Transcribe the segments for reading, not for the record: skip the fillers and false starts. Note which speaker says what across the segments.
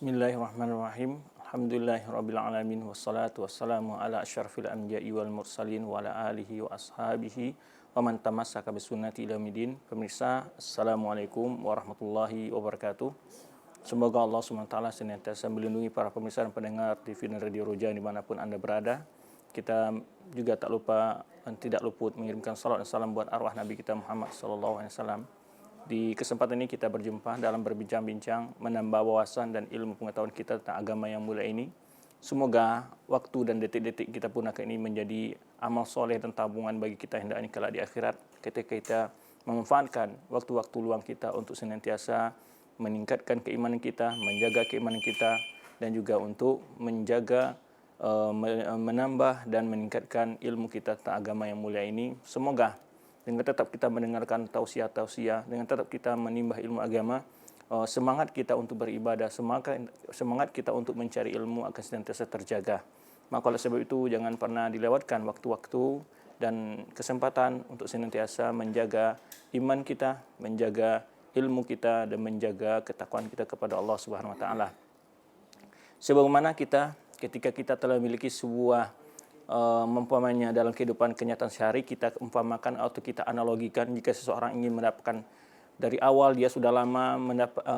Speaker 1: Bismillahirrahmanirrahim. Alhamdulillahirabbil alamin wassalatu wassalamu ala asyrafil anbiya'i wal mursalin wa ala alihi wa ashabihi wa man tamassaka bisunnati ila yaumil. Pemirsa, Assalamualaikum warahmatullahi wabarakatuh. Semoga Allah SWT senantiasa melindungi para pemirsa dan pendengar TV dan Radio Roja dimanapun Anda berada. Kita juga tak lupa dan tidak luput mengirimkan salam dan salam buat arwah Nabi kita Muhammad SAW. Di kesempatan ini kita berjumpa dalam berbincang-bincang, menambah wawasan dan ilmu pengetahuan kita tentang agama yang mulia ini. Semoga waktu dan detik-detik kita gunakan ini menjadi amal soleh dan tabungan bagi kita hendaknya kelak di akhirat, ketika kita memanfaatkan waktu-waktu luang kita untuk senantiasa meningkatkan keimanan kita, menjaga keimanan kita, dan juga untuk menjaga, menambah dan meningkatkan ilmu kita tentang agama yang mulia ini. Semoga dengan tetap kita mendengarkan tausiah-tausiah, dengan tetap kita menimbah ilmu agama, semangat kita untuk beribadah, semangat kita untuk mencari ilmu akan senantiasa terjaga. Maka oleh sebab itu jangan pernah dilewatkan waktu-waktu dan kesempatan untuk senantiasa menjaga iman kita, menjaga ilmu kita, dan menjaga ketakwaan kita kepada Allah Subhanahu wa taala. Sebagaimana kita ketika kita telah memiliki sebuah umpamanya dalam kehidupan kenyataan sehari, kita umpamakan atau kita analogikan, jika seseorang ingin mendapatkan dari awal dia sudah lama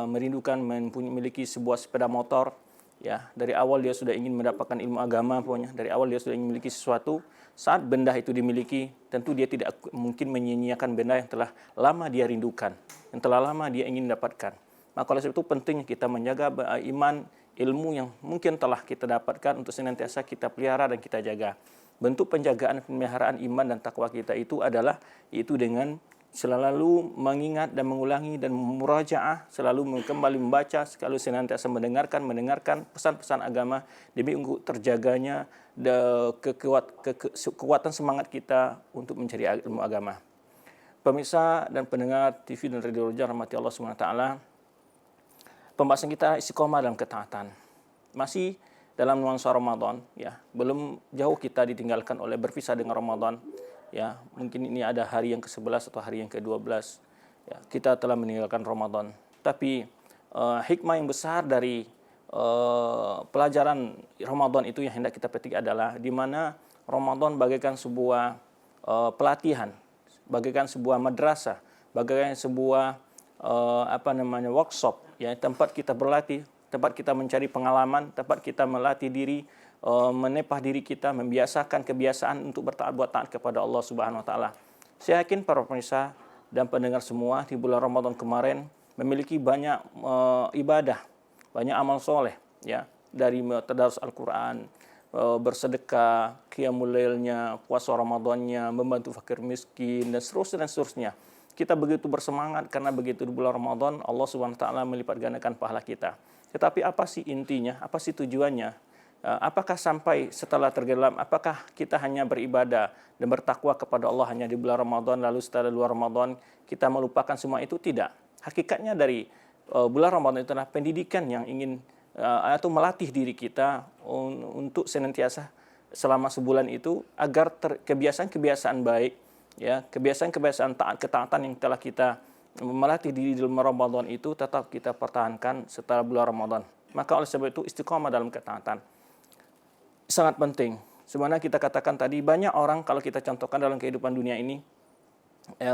Speaker 1: merindukan memiliki sebuah sepeda motor, ya, dari awal dia sudah ingin mendapatkan ilmu agama, pokoknya dari awal dia sudah ingin memiliki sesuatu. Saat benda itu dimiliki, tentu dia tidak mungkin menyia-nyiakan benda yang telah lama dia rindukan, yang telah lama dia ingin dapatkan. Maka oleh sebab itu pentingnya kita menjaga iman, ilmu yang mungkin telah kita dapatkan untuk senantiasa kita pelihara dan kita jaga. Bentuk penjagaan pemeliharaan iman dan takwa kita itu adalah dengan selalu mengingat dan mengulangi dan murajaah, selalu kembali membaca, selalu senantiasa mendengarkan pesan-pesan agama demi untuk terjaganya kekuatan semangat kita untuk mencari ilmu agama. Pemirsa dan pendengar TV dan Radio Roja rahmati Allah Subhanahu wa taala. Pembahasan kita istiqomah dalam ketaatan. Masih dalam nuansa Ramadan, ya. Belum jauh kita ditinggalkan oleh berpisah dengan Ramadan, ya. Mungkin ini ada hari yang ke-11 atau hari yang ke-12. Ya, kita telah meninggalkan Ramadan. Tapi hikmah yang besar dari pelajaran Ramadan itu yang hendak kita petik adalah di mana Ramadan bagaikan sebuah pelatihan, bagaikan sebuah madrasah, bagaikan sebuah workshop, ya, tempat kita berlatih, tempat kita mencari pengalaman, tempat kita melatih diri, menepah diri kita, membiasakan kebiasaan untuk buat taat kepada Allah Subhanahu wa taala. Saya yakin para pemirsa dan pendengar semua di bulan Ramadan kemarin memiliki banyak ibadah, banyak amal soleh, ya, dari tadarus Al-Qur'an, bersedekah, qiyamul lailnya, puasa Ramadannya, membantu fakir miskin, dan seterusnya. Kita begitu bersemangat karena begitu di bulan Ramadan Allah Subhanahu wa taala melipat gandakan pahala kita. Tetapi apa sih intinya? Apa sih tujuannya? Apakah sampai setelah tenggelam, apakah kita hanya beribadah dan bertakwa kepada Allah hanya di bulan Ramadan, lalu setelah luar Ramadan kita melupakan semua itu? Tidak. Hakikatnya dari bulan Ramadan itu adalah pendidikan yang ingin atau melatih diri kita untuk senantiasa selama sebulan itu agar kebiasaan-kebiasaan baik, ya, kebiasaan-kebiasaan ketaatan yang telah kita melatih diri dalam Ramadan itu tetap kita pertahankan setelah bulan Ramadan. Maka oleh sebab itu istiqomah dalam ketaatan sangat penting. Sebenarnya kita katakan tadi, banyak orang kalau kita contohkan dalam kehidupan dunia ini,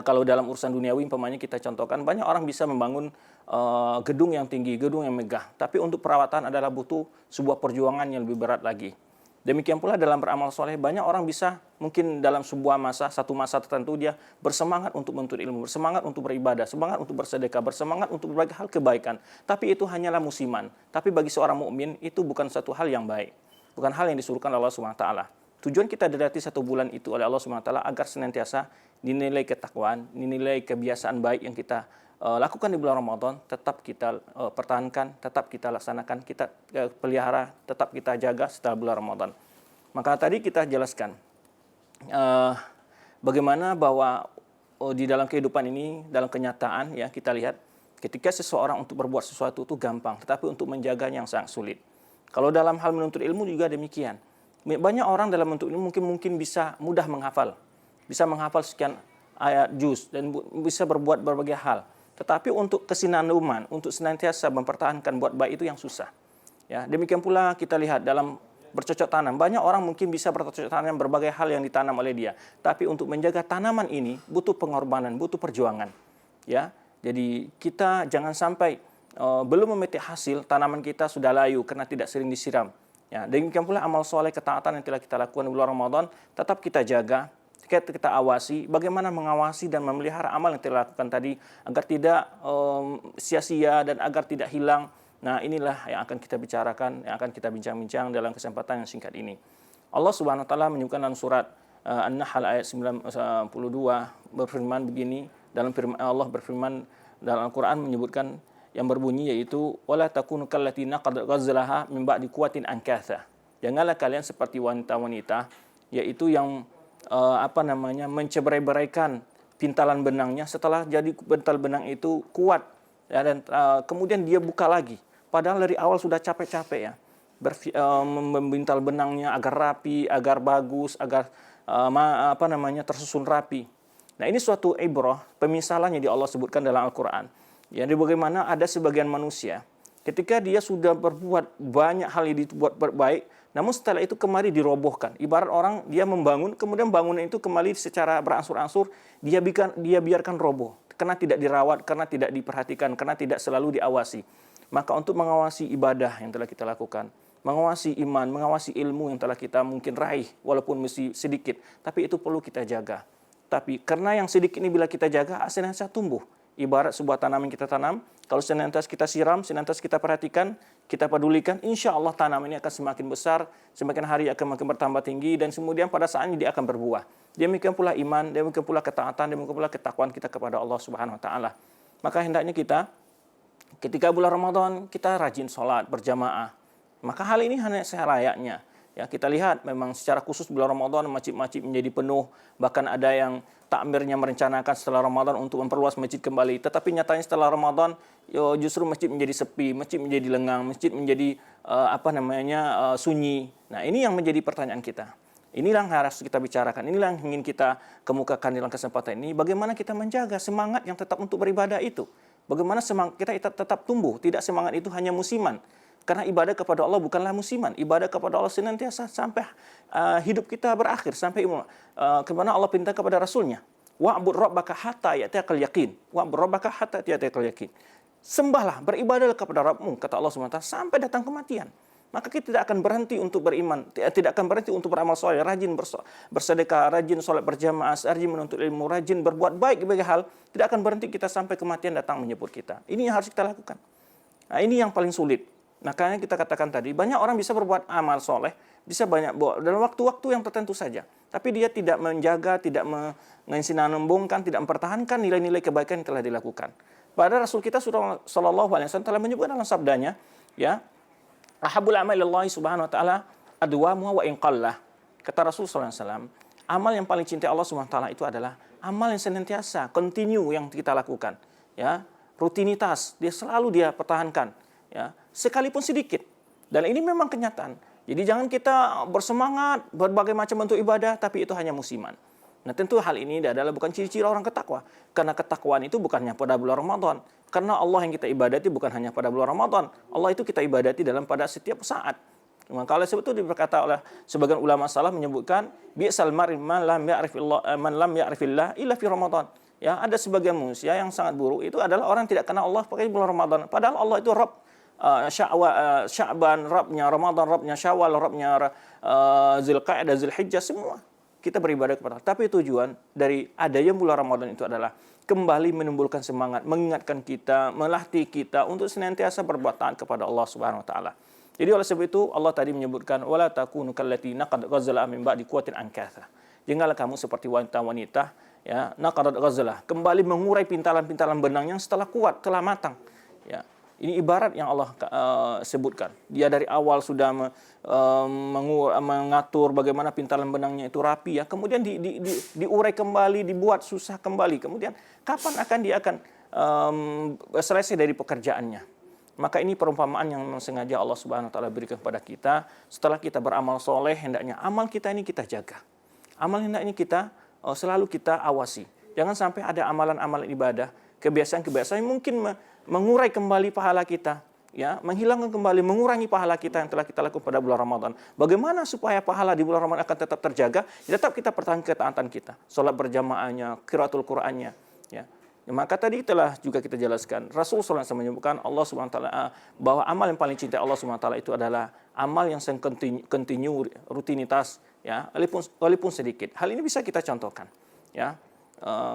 Speaker 1: kalau dalam urusan duniawi umpamanya kita contohkan, banyak orang bisa membangun gedung yang tinggi, gedung yang megah, tapi untuk perawatan adalah butuh sebuah perjuangan yang lebih berat lagi. Demikian pula dalam beramal soleh, banyak orang bisa mungkin dalam sebuah satu masa tertentu dia bersemangat untuk menuntut ilmu, bersemangat untuk beribadah, semangat untuk bersedekah, bersemangat untuk berbagai hal kebaikan. Tapi itu hanyalah musiman. Tapi bagi seorang mukmin itu bukan satu hal yang baik, bukan hal yang disuruhkan oleh Allah Subhanahu wa taala. Tujuan kita dilatih satu bulan itu oleh Allah Subhanahu wa taala agar senantiasa dinilai ketakwaan, dinilai kebiasaan baik yang kita lakukan di bulan Ramadan tetap kita pertahankan, tetap kita laksanakan, kita pelihara, tetap kita jaga setelah bulan Ramadan. Maka tadi kita jelaskan bagaimana bahwa di dalam kehidupan ini, dalam kenyataan, ya, kita lihat ketika seseorang untuk berbuat sesuatu itu gampang, tetapi untuk menjaganya yang sangat sulit. Kalau dalam hal menuntut ilmu juga demikian. Banyak orang dalam menuntut ilmu mungkin bisa mudah menghafal, bisa menghafal sekian ayat juz dan bisa berbuat berbagai hal. Tetapi untuk kesinambungan, untuk senantiasa mempertahankan buat baik itu yang susah. Ya, demikian pula kita lihat dalam bercocok tanam. Banyak orang mungkin bisa bercocok tanam berbagai hal yang ditanam oleh dia. Tapi untuk menjaga tanaman ini butuh pengorbanan, butuh perjuangan. Ya, jadi kita jangan sampai belum memetik hasil, tanaman kita sudah layu karena tidak sering disiram. Ya, demikian pula amal soleh ketaatan yang telah kita lakukan di bulan Ramadan, tetap kita jaga, kita awasi, bagaimana mengawasi dan memelihara amal yang telah lakukan tadi, agar tidak sia-sia dan agar tidak hilang. Nah, inilah yang akan kita bicarakan, yang akan kita bincang-bincang dalam kesempatan yang singkat ini. Allah Subhanahu wa taala menyebutkan dalam surat An-Nahl ayat 92 berfirman begini, dalam firman Allah berfirman dalam Al-Qur'an menyebutkan yang berbunyi yaitu wala takunu kallati naqad ghazlaha min ba'di quwwatin ankatha. Janganlah kalian seperti wanita-wanita yaitu yang menceberai-beraikan pintalan benangnya setelah jadi pintal benang itu kuat ya, dan kemudian dia buka lagi. Padahal dari awal sudah capek-capek ya. Membintal benangnya agar rapi, agar bagus, agar tersusun rapi. Nah, ini suatu ibrah, pemisalannya di Allah sebutkan dalam Al-Qur'an. Ya, bagaimana ada sebagian manusia ketika dia sudah berbuat banyak hal yang dibuat baik, namun setelah itu kembali dirobohkan. Ibarat orang dia membangun, kemudian bangunan itu kembali secara berangsur-angsur dia biarkan roboh karena tidak dirawat, karena tidak diperhatikan, karena tidak selalu diawasi. Maka untuk mengawasi ibadah yang telah kita lakukan, mengawasi iman, mengawasi ilmu yang telah kita mungkin raih walaupun mesti sedikit, tapi itu perlu kita jaga. Tapi karena yang sedikit ini bila kita jaga, senantiasa tumbuh. Ibarat sebuah tanaman kita tanam, kalau senantiasa kita siram, senantiasa kita perhatikan, kita pedulikan, insya Allah tanaman ini akan semakin besar, semakin hari akan makin bertambah tinggi, dan kemudian pada saatnya dia akan berbuah. Demikian pula iman, demikian pula ketaatan, demikian pula ketakwaan kita kepada Allah Subhanahu wa taala. Maka hendaknya kita ketika bulan Ramadan kita rajin sholat berjamaah. Maka hal ini hanya selayaknya. Ya, kita lihat memang secara khusus bulan Ramadan masjid-masjid menjadi penuh, bahkan ada yang takmirnya merencanakan setelah Ramadan untuk memperluas masjid kembali. Tetapi nyatanya setelah Ramadan justru masjid menjadi sepi, masjid menjadi lengang, masjid menjadi sunyi. Nah, ini yang menjadi pertanyaan kita. Inilah yang harus kita bicarakan, inilah yang ingin kita kemukakan dalam kesempatan ini. Bagaimana kita menjaga semangat yang tetap untuk beribadah itu. Bagaimana semangat kita tetap tumbuh, tidak semangat itu hanya musiman. Karena ibadah kepada Allah bukanlah musiman. Ibadah kepada Allah senantiasa sampai hidup kita berakhir. Sampai kemana Allah perintah kepada Rasulnya. Wa'bud rabbaka hatta ya'tiyakal yaqin. Wa'bud rabbaka hatta ya'tiyakal yaqin. Sembahlah, beribadahlah kepada Rabbmu, kata Allah SWT, sampai datang kematian. Maka kita tidak akan berhenti untuk beriman. Tidak akan berhenti untuk beramal soleh. Rajin bersedekah, rajin sholat berjamaah, rajin menuntut ilmu, rajin berbuat baik berbagai hal. Tidak akan berhenti kita sampai kematian datang menyebut kita. Ini yang harus kita lakukan. Nah, ini yang paling sulit. Makanya kita katakan tadi, banyak orang bisa berbuat amal soleh, bisa banyak dalam waktu-waktu yang tertentu saja. Tapi dia tidak menjaga, tidak mensinambungkan, tidak mempertahankan nilai-nilai kebaikan yang telah dilakukan. Padahal Rasul kita sallallahu alaihi wasallam telah menyebutkan dalam sabdanya, ya, ahabul amal ilallahi subhanahu wa ta'ala adwamuha wa in qallah. Kata Rasul sallallahu alaihi wasallam, amal yang paling cinta Allah subhanahu wa ta'ala itu adalah amal yang senantiasa, continue yang kita lakukan. Ya, rutinitas, dia selalu dia pertahankan. Ya, sekalipun sedikit. Dan ini memang kenyataan. Jadi jangan kita bersemangat berbagai macam bentuk ibadah tapi itu hanya musiman. Nah, tentu hal ini adalah bukan ciri-ciri orang ketakwa. Karena ketakwaan itu bukannya pada bulan Ramadan. Karena Allah yang kita ibadati bukan hanya pada bulan Ramadan. Allah itu kita ibadati pada setiap saat. Maka oleh sebab itu berkata oleh sebagian ulama salaf menyebutkan bi'sal mar'i man lam ya'rifillah illa fi Ramadan. Ya, ada sebagian manusia yang sangat buruk itu adalah orang yang tidak kenal Allah pakai bulan Ramadan. Padahal Allah itu Rabb. Sya'ban, Rabbnya Ramadan, Rabbnya Syawal, Rabbnya Zulqa'dah, Zulhijjah, semua kita beribadah kepada Allah. Tapi tujuan dari adanya bulan Ramadan itu adalah kembali menimbulkan semangat, mengingatkan kita, melatih kita untuk senantiasa berbuat taat kepada Allah Subhanahu wa taala. Jadi oleh sebab itu Allah tadi menyebutkan wala takunu kallati naqad ghazala min ba'di quwwatin ankatha. Janganlah kamu seperti wanita-wanita ya, naqad ghazala, kembali mengurai pintalan-pintalan benang yang setelah kuat, telah matang. Ya. Ini ibarat yang Allah sebutkan. Dia dari awal sudah mengatur bagaimana pintalan benangnya itu rapi ya. Kemudian diurai kembali, dibuat susah kembali. Kemudian kapan dia akan selesai dari pekerjaannya? Maka ini perumpamaan yang sengaja Allah Subhanahu wa taala berikan kepada kita. Setelah kita beramal soleh, hendaknya amal kita ini kita jaga. Amal hendaknya kita selalu kita awasi. Jangan sampai ada amalan-amalan ibadah, kebiasaan-kebiasaan yang mungkin mengurai kembali pahala kita. ya, menghilangkan kembali, mengurangi pahala kita yang telah kita lakukan pada bulan Ramadan. Bagaimana supaya pahala di bulan Ramadan akan tetap terjaga? Ya, tetap kita pertahankan ketaatan kita, salat berjamaahnya, qiraatul Qur'annya, ya. Ya, maka tadi telah juga kita jelaskan, Rasulullah SAW menyebutkan Allah Subhanahu wa taala bahwa amal yang paling cinta Allah Subhanahu wa taala itu adalah amal yang kontinu, rutinitas, ya, walaupun sedikit. Hal ini bisa kita contohkan, ya.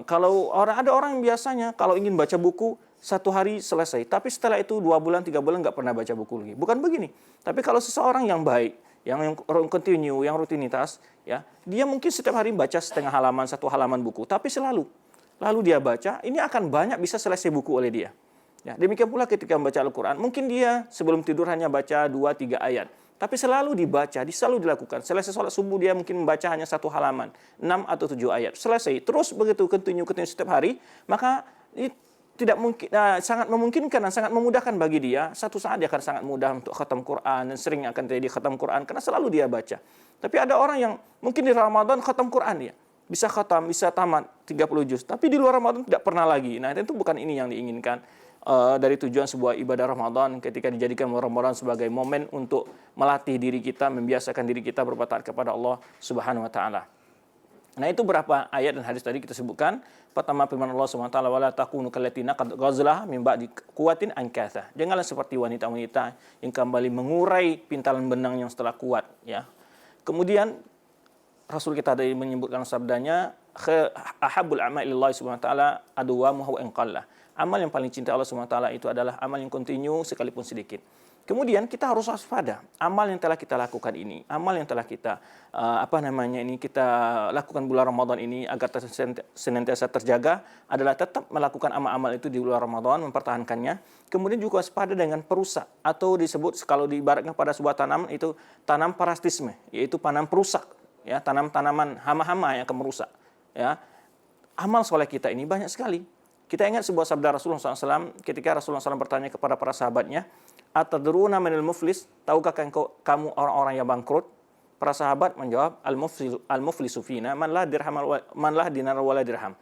Speaker 1: Kalau ada orang yang biasanya kalau ingin baca buku 1 hari selesai, tapi setelah itu 2 bulan, 3 bulan nggak pernah baca buku lagi. Bukan begini. Tapi kalau seseorang yang baik, yang kontinu, yang rutinitas, ya, dia mungkin setiap hari baca setengah halaman, 1 halaman buku, tapi lalu dia baca, ini akan banyak bisa selesai buku oleh dia. Ya, demikian pula ketika membaca Al-Quran, mungkin dia sebelum tidur hanya baca 2-3 ayat. Tapi selalu dibaca, selalu dilakukan. Selesai sholat subuh dia mungkin membaca hanya 1 halaman, 6 atau 7 ayat. Selesai. Terus begitu kontinu setiap hari, maka ini tidak mungkin, sangat memungkinkan dan sangat memudahkan bagi dia. Satu saat dia akan sangat mudah untuk khatam Quran, dan sering akan terjadi khatam Quran karena selalu dia baca. Tapi ada orang yang mungkin di Ramadan khatam Quran dia. Bisa khatam, bisa tamat 30 juz. Tapi di luar Ramadan tidak pernah lagi. Nah, itu bukan ini yang diinginkan. Dari tujuan sebuah ibadah Ramadan ketika dijadikan Ramadan sebagai momen untuk melatih diri kita, membiasakan diri kita berbuat taat kepada Allah Subhanahu wa taala. Nah, itu berapa ayat dan hadis tadi kita sebutkan. Pertama firman Allah Subhanahu wa taala, wala takunu kallatina qad ghazlaha min ba'di quwwatin ankatha. Janganlah seperti wanita-wanita yang kembali mengurai pintalan benang yang setelah kuat, ya. Kemudian Rasul kita tadi menyebutkan sabdanya, ahabul a'mali lillahi subhanahu wa ta'ala adwamuhu in qalla. Amal yang paling cinta Allah Subhanahu wa taala itu adalah amal yang kontinu sekalipun sedikit. Kemudian kita harus waspada. Amal yang telah kita lakukan ini, amal yang telah kita kita lakukan bulan Ramadan ini agar senantiasa terjaga adalah tetap melakukan amal-amal itu di bulan Ramadan, mempertahankannya. Kemudian juga waspada dengan perusak atau disebut kalau diibaratkan pada sebuah tanaman itu tanam parasitisme, yaitu tanam perusak, ya, tanam-tanaman hama-hama yang akan merusak, ya. Amal soleh kita ini banyak sekali. Kita ingat sebuah sabda Rasulullah SAW ketika Rasulullah SAW bertanya kepada para sahabatnya, atadruna manil muflis, tahukah kamu orang-orang yang bangkrut? Para sahabat menjawab, al-muflisu fina man la dinar wala dirham.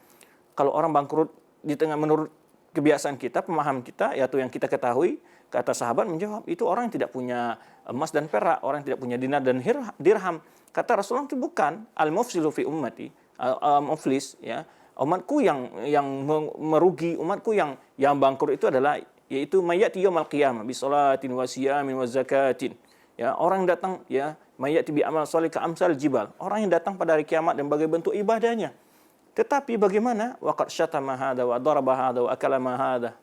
Speaker 1: Kalau orang bangkrut di tengah menurut kebiasaan kita, pemahaman kita, yaitu yang kita ketahui, kata sahabat menjawab, itu orang yang tidak punya emas dan perak, orang yang tidak punya dinar dan dirham. Kata Rasulullah itu bukan al-mufsilu fi ummati, muflis, ya. Umatku yang merugi, umatku yang bangkrut itu adalah yaitu mayati yaumil qiyamah bi shalatin wa siyamin wa zakatin. Ya, orang yang datang, ya, mayati bi amal shalih ka amsal jibal. Orang yang datang pada hari kiamat dan bagai bentuk ibadahnya. Tetapi bagaimana waqad syatama hadza wa daraba hadza wa akala ma hadza.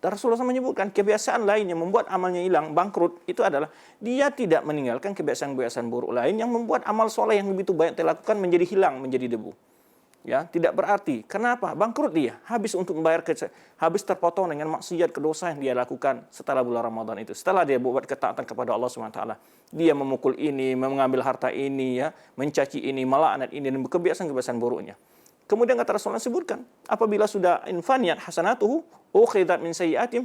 Speaker 1: Rasulullah SAW menyebutkan kebiasaan lain yang membuat amalnya hilang, bangkrut, itu adalah dia tidak meninggalkan kebiasaan-kebiasaan buruk lain yang membuat amal soleh yang begitu banyak dilakukan menjadi hilang, menjadi debu. Ya, tidak berarti. Kenapa? Bangkrut dia. Habis untuk membayar habis terpotong dengan maksiat kedosa yang dia lakukan setelah bulan Ramadan itu. Setelah dia buat ketaatan kepada Allah SWT. Dia memukul ini, mengambil harta ini, ya, mencaci ini, melaknat ini, dan kebiasaan-kebiasaan buruknya. Kemudian kata Rasulullah sebutkan, apabila sudah infaniyat hasanatuhu, ukhidat min sayyi'atim,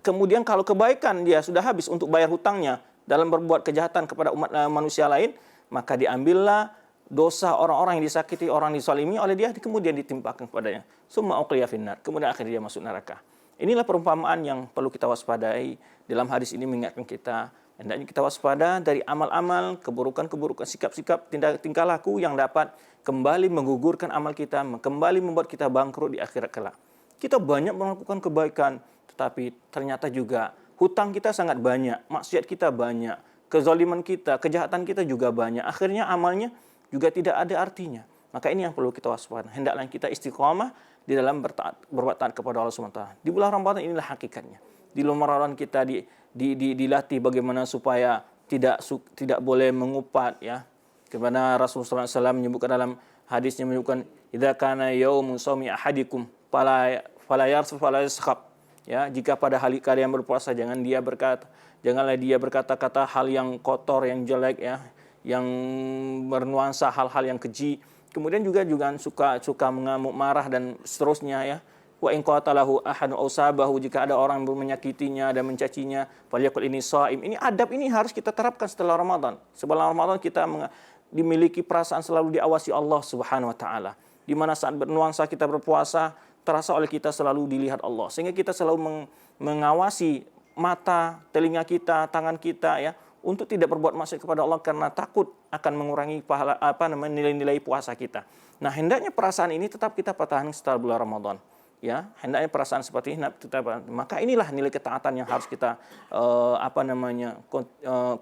Speaker 1: kemudian kalau kebaikan dia sudah habis untuk bayar hutangnya dalam berbuat kejahatan kepada umat manusia lain, maka diambillah dosa orang-orang yang disakiti, orang disalimi oleh dia, kemudian ditimpakan kepadanya. Summa uqliya finnar. Kemudian akhirnya dia masuk neraka. Inilah perumpamaan yang perlu kita waspadai. Dalam hadis ini mengingatkan kita, hendaknya kita waspada dari amal-amal, keburukan-keburukan, sikap-sikap, tingkah laku yang dapat kembali menggugurkan amal kita, kembali membuat kita bangkrut di akhirat kelak. Kita banyak melakukan kebaikan, tetapi ternyata juga hutang kita sangat banyak, maksiat kita banyak, kezaliman kita, kejahatan kita juga banyak. Akhirnya amalnya juga tidak ada artinya. Maka ini yang perlu kita waspada. Hendaklah kita istiqamah di dalam berbuat taat kepada Allah SWT. Di bulan Ramadan inilah hakikatnya. Di bulan Ramadan kita dilatih bagaimana supaya tidak boleh mengupat, ya. Karena Rasulullah SAW menyebutkan dalam hadisnya, menyebutkan idza kana yaumu shaumi ahadikum fala yarsuf fala yaskhab. Ya, jika pada hari kalian berpuasa janganlah dia berkata-kata hal yang kotor, yang jelek, ya, yang bernuansa hal-hal yang keji. Kemudian juga suka mengamuk, marah, dan seterusnya, ya. Wa in qatalahu ahadun aw sabahu, jika ada orang yang menyakitinya dan mencacinya, falyaqul ini shaim. Ini adab ini harus kita terapkan setelah Ramadan. Setelah Ramadan kita dimiliki perasaan selalu diawasi Allah Subhanahu wa taala. Di mana saat bernuansa kita berpuasa, terasa oleh kita selalu dilihat Allah, sehingga kita selalu mengawasi mata, telinga kita, tangan kita ya, untuk tidak berbuat maksiat kepada Allah karena takut akan mengurangi pahala nilai-nilai puasa kita. Nah, hendaknya perasaan ini tetap kita pertahankan setelah bulan Ramadan. Ya, hendaknya perasaan seperti ini tetap, maka inilah nilai ketaatan yang harus kita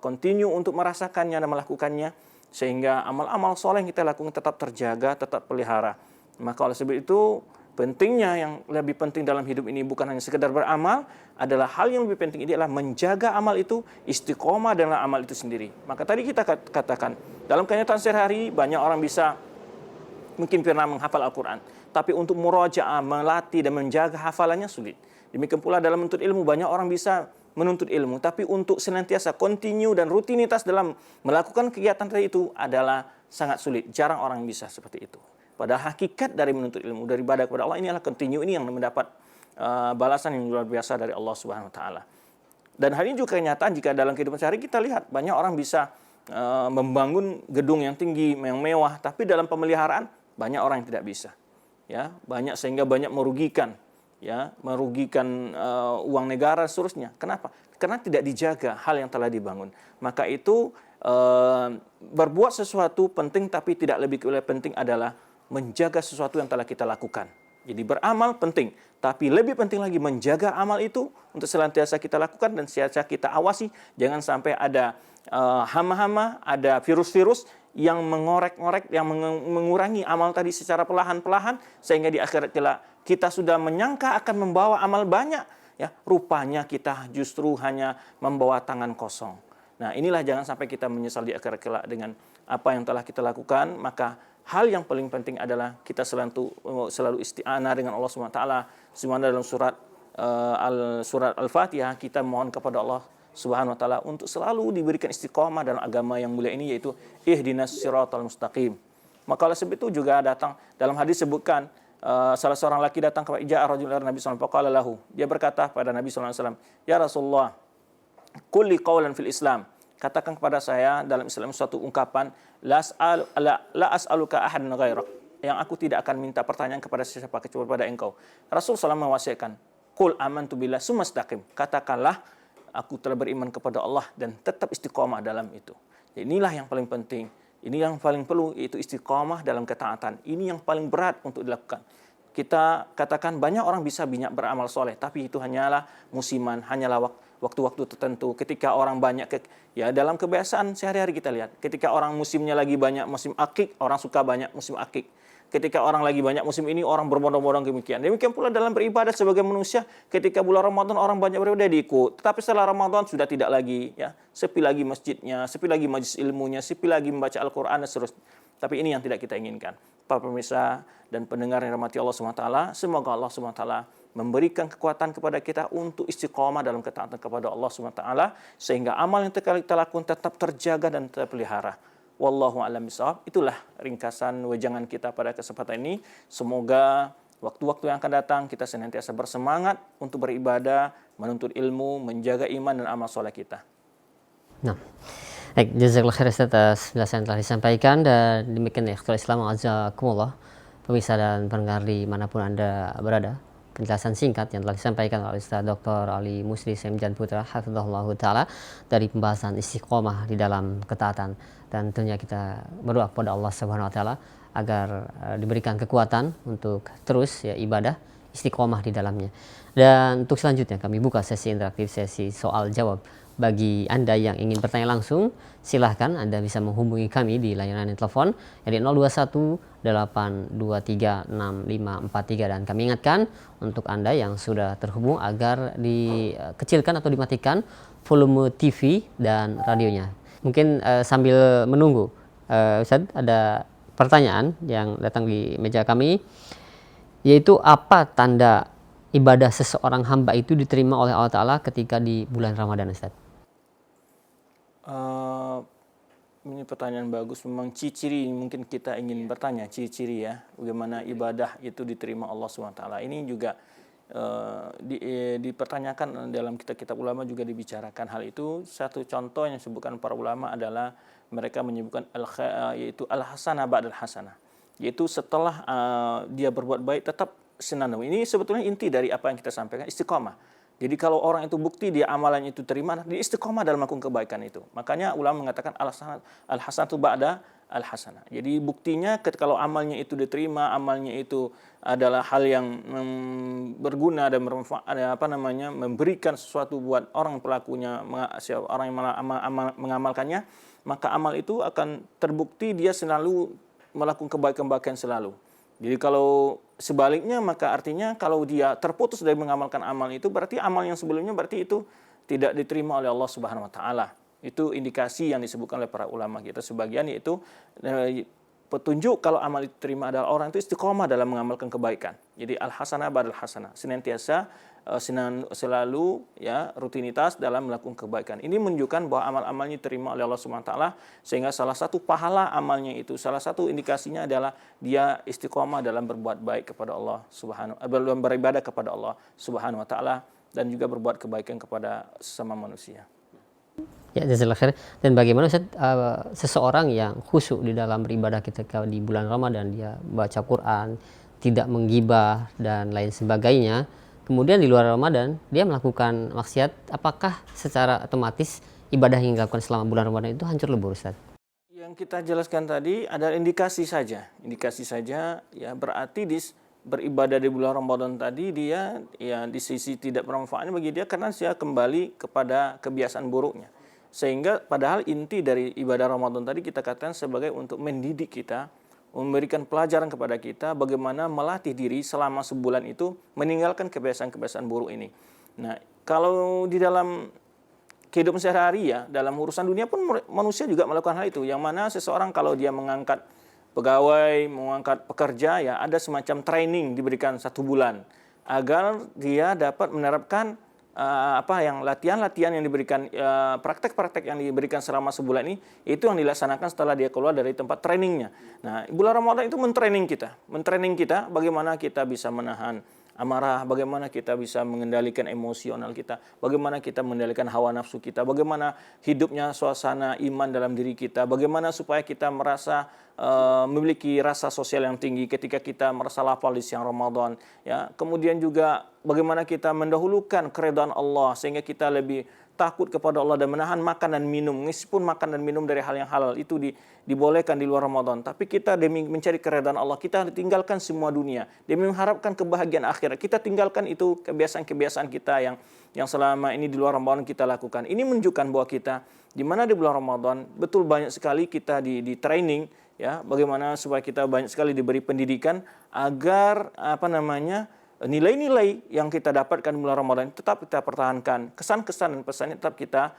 Speaker 1: continue untuk merasakannya dan melakukannya, sehingga amal-amal soleh yang kita lakukan tetap terjaga, tetap pelihara. Maka oleh sebab itu pentingnya, yang lebih penting dalam hidup ini bukan hanya sekedar beramal, adalah hal yang lebih penting ini adalah menjaga amal itu, istiqomah dalam amal itu sendiri. Maka tadi kita katakan, dalam kenyataan sehari-hari banyak orang bisa mungkin pernah menghafal Al-Quran, tapi untuk murajaah, melatih dan menjaga hafalannya sulit. Demikian pula dalam menuntut ilmu, banyak orang bisa menuntut ilmu, tapi untuk senantiasa continue dan rutinitas dalam melakukan kegiatan tadi itu adalah sangat sulit. Jarang orang bisa seperti itu. Padahal hakikat dari menuntut ilmu, dari ibadah kepada Allah, ini adalah continue, ini yang mendapat balasan yang luar biasa dari Allah Subhanahu Wa Taala. Dan hal ini juga kenyataan jika dalam kehidupan sehari kita lihat banyak orang bisa membangun gedung yang tinggi, yang mewah, tapi dalam pemeliharaan banyak orang yang tidak bisa. Ya, banyak, sehingga banyak merugikan, ya, merugikan uang negara dan seterusnya. Kenapa? Karena tidak dijaga hal yang telah dibangun. Maka itu berbuat sesuatu penting, tapi tidak lebih penting adalah menjaga sesuatu yang telah kita lakukan. Jadi beramal penting, tapi lebih penting lagi menjaga amal itu untuk senantiasa kita lakukan dan senantiasa kita awasi. Jangan sampai ada hama-hama, ada virus-virus yang mengorek-ngorek, yang mengurangi amal tadi secara perlahan-perlahan, sehingga di akhirat kelak kita sudah menyangka akan membawa amal banyak, ya, rupanya kita justru hanya membawa tangan kosong. Nah, inilah jangan sampai kita menyesal di akhirat kelak dengan apa yang telah kita lakukan. Maka hal yang paling penting adalah kita selalu isti'anah dengan Allah Subhanahu wa taala. Sebagaimana dalam surat Al-Fatihah, kita mohon kepada Allah Subhanahu wa taala untuk selalu diberikan istiqomah dalam agama yang mulia ini, yaitu ihdinas siratal mustaqim. Maka oleh sebab itu juga datang dalam hadis sebutkan salah seorang laki datang kepada rajul Nabi sallallahu alaihi wasallam. Dia berkata pada Nabi sallallahu alaihi wasallam, "Ya Rasulullah, kulli qawlan fil Islam." Katakan kepada saya dalam Islam suatu ungkapan, la as'aluka ahadan ghairak, yang aku tidak akan minta pertanyaan kepada siapa kecuali pada engkau. Rasulullah SAW mewasiatkan, qul amantu billah tsumma istaqim. Katakanlah, aku telah beriman kepada Allah dan tetap istiqomah dalam itu. Jadi inilah yang paling penting. Ini yang paling perlu, yaitu istiqomah dalam ketaatan. Ini yang paling berat untuk dilakukan. Kita katakan banyak orang bisa banyak beramal soleh, tapi itu hanyalah musiman, hanyalah waktu-waktu tertentu. Ketika orang banyak, dalam kebiasaan sehari-hari kita lihat, ketika orang musimnya lagi banyak musim akik, orang suka banyak musim akik. Ketika orang lagi banyak musim ini, orang berbondong-bondong demikian. Demikian pula dalam beribadah sebagai manusia, ketika bulan Ramadan orang banyak beribadah diikut. Tetapi setelah Ramadan sudah tidak lagi, ya, sepi lagi masjidnya, sepi lagi majlis ilmunya, sepi lagi membaca Al-Quran dan seterusnya. Tapi ini yang tidak kita inginkan. Para pemirsa dan pendengar yang dirahmati Allah SWT, semoga Allah SWT memberikan kekuatan kepada kita untuk istiqomah dalam ketaatan kepada Allah SWT, sehingga amal yang kita lakukan tetap terjaga dan terpelihara. Wallahu a'lam bishawab. Itulah ringkasan wejangan kita pada kesempatan ini. Semoga waktu-waktu yang akan datang kita senantiasa bersemangat untuk beribadah, menuntut ilmu, menjaga iman dan amal soleh kita.
Speaker 2: Nah, baik, jazakallahu khairan atas penjelasan yang telah disampaikan, dan demikian ya ikhwal Islam azakumullah, pemirsa dan pendengar dimanapun Anda berada, penjelasan singkat yang telah disampaikan oleh Ustaz Dr. Ali Musli Semjan Putra hafizahullah taala dari pembahasan istiqomah di dalam ketaatan. Dan tentunya kita berdoa kepada Allah Subhanahu wa taala agar diberikan kekuatan untuk terus ya ibadah, istiqomah di dalamnya. Dan untuk selanjutnya kami buka sesi interaktif, sesi soal jawab. Bagi Anda yang ingin bertanya langsung, silahkan Anda bisa menghubungi kami di layanan telepon dari 021 823 6543, dan kami ingatkan untuk Anda yang sudah terhubung agar dikecilkan atau dimatikan volume TV dan radionya. Mungkin sambil menunggu, Ustaz, ada pertanyaan yang datang di meja kami, yaitu apa tanda ibadah seseorang hamba itu diterima oleh Allah Ta'ala ketika di bulan Ramadan, Ustaz?
Speaker 1: Ini pertanyaan bagus. Memang ciri-ciri mungkin kita ingin bertanya, ciri-ciri ya, bagaimana ibadah itu diterima Allah SWT. Ini juga dipertanyakan dalam kitab-kitab ulama, juga dibicarakan hal itu. Satu contoh yang disebutkan para ulama adalah mereka menyebutkan yaitu al-hasanah ba'dal hasanah, yaitu setelah dia berbuat baik tetap senantiasa. Ini sebetulnya inti dari apa yang kita sampaikan, istiqomah. Jadi kalau orang itu bukti dia amalannya itu terima, dia istiqomah dalam melakukan kebaikan itu. Makanya ulama mengatakan al-hasanatu ba'da al-hasanah. Jadi buktinya kalau amalnya itu diterima, amalnya itu adalah hal yang berguna dan bermanfaat, memberikan sesuatu buat orang pelakunya, orang yang mengamalkannya, maka amal itu akan terbukti dia selalu melakukan kebaikan-kebaikan selalu. Jadi kalau sebaliknya, maka artinya kalau dia terputus dari mengamalkan amal itu, berarti amal yang sebelumnya berarti itu tidak diterima oleh Allah Subhanahu wa taala. Itu indikasi yang disebutkan oleh para ulama kita sebagian, yaitu petunjuk kalau amal itu diterima adalah orang itu istiqomah dalam mengamalkan kebaikan. Jadi al-hasanah ba'dal hasanah, senantiasa selalu ya rutinitas dalam melakukan kebaikan. Ini menunjukkan bahwa amal-amalnya diterima oleh Allah Subhanahu wa taala, sehingga salah satu pahala amalnya itu, salah satu indikasinya adalah dia istiqomah dalam berbuat baik kepada Allah dalam beribadah kepada Allah Subhanahu wa taala, dan juga berbuat kebaikan kepada sesama manusia.
Speaker 2: Ya, jazakallah khair. Dan bagaimana Ustaz, seseorang yang khusyuk di dalam beribadah ketika di bulan Ramadan, dia baca Quran, tidak menggibah dan lain sebagainya, kemudian di luar Ramadan dia melakukan maksiat, apakah secara otomatis ibadah yang dilakukan selama bulan Ramadan itu hancur lebur, Ustaz?
Speaker 1: Yang kita jelaskan tadi adalah indikasi saja ya, berarti beribadah di bulan Ramadan tadi dia ya di sisi tidak bermanfaatnya bagi dia karena dia kembali kepada kebiasaan buruknya. Sehingga padahal inti dari ibadah Ramadan tadi kita katakan sebagai untuk mendidik kita, memberikan pelajaran kepada kita bagaimana melatih diri selama sebulan itu meninggalkan kebiasaan-kebiasaan buruk ini. Nah, kalau di dalam kehidupan sehari-hari ya, dalam urusan dunia pun manusia juga melakukan hal itu. Yang mana seseorang kalau dia mengangkat pegawai, mengangkat pekerja, ya ada semacam training diberikan 1 bulan agar dia dapat menerapkan latihan-latihan yang diberikan, praktek-praktek yang diberikan selama sebulan ini, itu yang dilaksanakan setelah dia keluar dari tempat trainingnya. Nah, bulan Ramadan itu mentraining kita bagaimana kita bisa menahan amarah, bagaimana kita bisa mengendalikan emosional kita, bagaimana kita mengendalikan hawa nafsu kita, bagaimana hidupnya suasana iman dalam diri kita, bagaimana supaya kita merasa memiliki rasa sosial yang tinggi ketika kita merasa lapar di siang Ramadan, ya. Kemudian juga bagaimana kita mendahulukan keridhaan Allah sehingga kita lebih takut kepada Allah dan menahan makan dan minum, meskipun makan dan minum dari hal yang halal itu dibolehkan di luar Ramadan, tapi kita demi mencari keridhaan Allah, kita tinggalkan semua dunia demi mengharapkan kebahagiaan akhirat. Kita tinggalkan itu kebiasaan-kebiasaan kita yang selama ini di luar Ramadan kita lakukan. Ini menunjukkan bahwa kita di mana di bulan Ramadan betul banyak sekali kita di training, ya, bagaimana supaya kita banyak sekali diberi pendidikan agar nilai-nilai yang kita dapatkan di bulan Ramadan tetap kita pertahankan, kesan-kesan dan pesannya tetap kita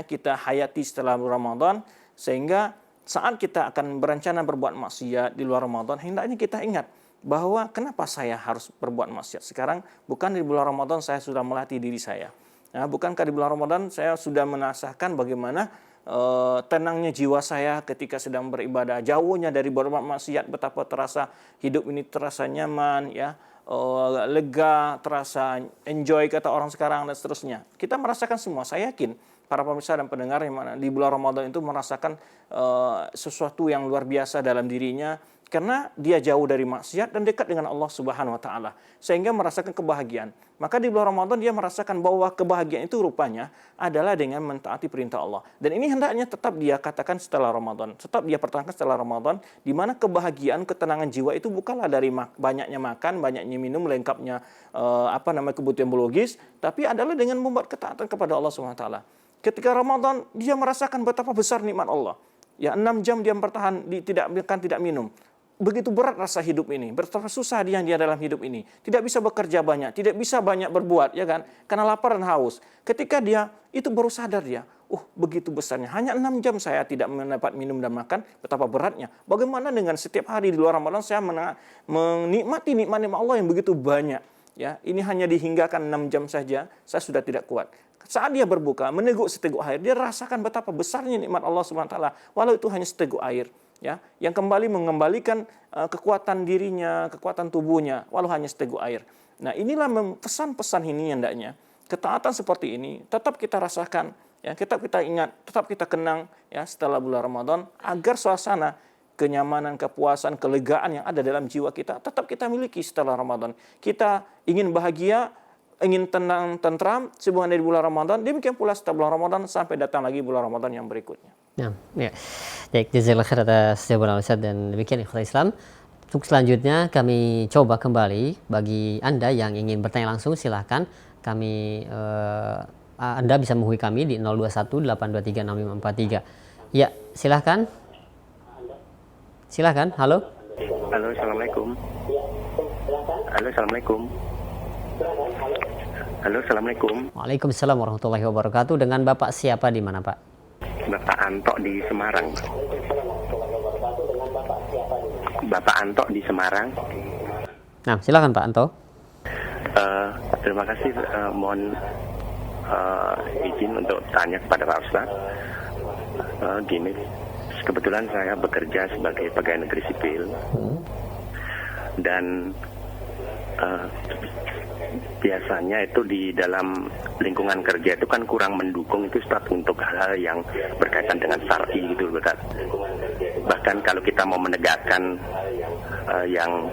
Speaker 1: kita hayati setelah bulan Ramadan, sehingga saat kita akan berencana berbuat maksiat di luar Ramadan, hendaknya kita ingat bahwa kenapa saya harus berbuat maksiat sekarang, bukan di bulan Ramadan saya sudah melatih diri saya. Nah, bukankah di bulan Ramadan saya sudah menasahkan bagaimana tenangnya jiwa saya ketika sedang beribadah, jauhnya dari berbuat maksiat, betapa terasa hidup ini terasa nyaman, ya, lega, terasa enjoy kata orang sekarang, dan seterusnya. Kita merasakan semua, saya yakin para pemirsa dan pendengar yang mana di bulan Ramadan itu merasakan sesuatu yang luar biasa dalam dirinya, karena dia jauh dari maksiat dan dekat dengan Allah Subhanahu wa taala, sehingga merasakan kebahagiaan. Maka di bulan Ramadan dia merasakan bahwa kebahagiaan itu rupanya adalah dengan mentaati perintah Allah. Dan ini hendaknya tetap dia katakan setelah Ramadan, tetap dia pertahankan setelah Ramadan, di mana kebahagiaan, ketenangan jiwa itu bukanlah dari banyaknya makan, banyaknya minum, lengkapnya kebutuhan biologis, tapi adalah dengan membuat ketaatan kepada Allah Subhanahu wa taala. Ketika Ramadan dia merasakan betapa besar nikmat Allah. Ya, 6 jam dia bertahan tidak makan, tidak minum. Begitu berat rasa hidup ini, betapa susah dia dalam hidup ini. Tidak bisa bekerja banyak, tidak bisa banyak berbuat, ya kan? Karena lapar dan haus. Ketika dia itu baru sadar dia, begitu besarnya. Hanya 6 jam saya tidak mendapat minum dan makan, betapa beratnya. Bagaimana dengan setiap hari di luar Ramadan saya menikmati nikmat-nikmat Allah yang begitu banyak. Ya, ini hanya dihinggakan 6 jam saja, saya sudah tidak kuat. Saat dia berbuka, meneguk seteguk air, dia rasakan betapa besarnya nikmat Allah SWT, walau itu hanya seteguk air, ya, yang kembali mengembalikan kekuatan dirinya, kekuatan tubuhnya, walau hanya seteguk air. Nah, inilah pesan-pesan ini hendaknya ketaatan seperti ini tetap kita rasakan, ya, tetap kita ingat, tetap kita kenang, ya, setelah bulan Ramadan, agar suasana kenyamanan, kepuasan, kelegaan yang ada dalam jiwa kita tetap kita miliki setelah Ramadan. Kita ingin bahagia, ingin tenang, tentram sebelum dari bulan Ramadan, demikian pula setelah bulan Ramadan sampai datang lagi bulan Ramadan yang berikutnya.
Speaker 2: Nah, ya. Baik, jazakallah khair atas jawaban Ustaz, dan demikian ikhwah Islam. Untuk selanjutnya kami coba kembali bagi Anda yang ingin bertanya langsung, silahkan Anda bisa menghubungi kami di 0218236543. Ya, silahkan. Silahkan, halo.
Speaker 3: Halo, assalamualaikum. Halo, assalamualaikum. Halo, assalamualaikum.
Speaker 2: Waalaikumsalam warahmatullahi wabarakatuh. Dengan Bapak siapa di mana, Pak?
Speaker 3: Bapak Anto di Semarang. Bapak Anto di Semarang.
Speaker 2: Nah, silakan Pak Anto.
Speaker 3: Terima kasih. Mohon izin untuk tanya kepada Pak Ustaz. Gini, kebetulan saya bekerja sebagai pegawai negeri sipil dan biasanya itu di dalam lingkungan kerja itu kan kurang mendukung itu Ustaz untuk hal-hal yang berkaitan dengan syar'i gitu Ustaz. Bahkan kalau kita mau menegakkan yang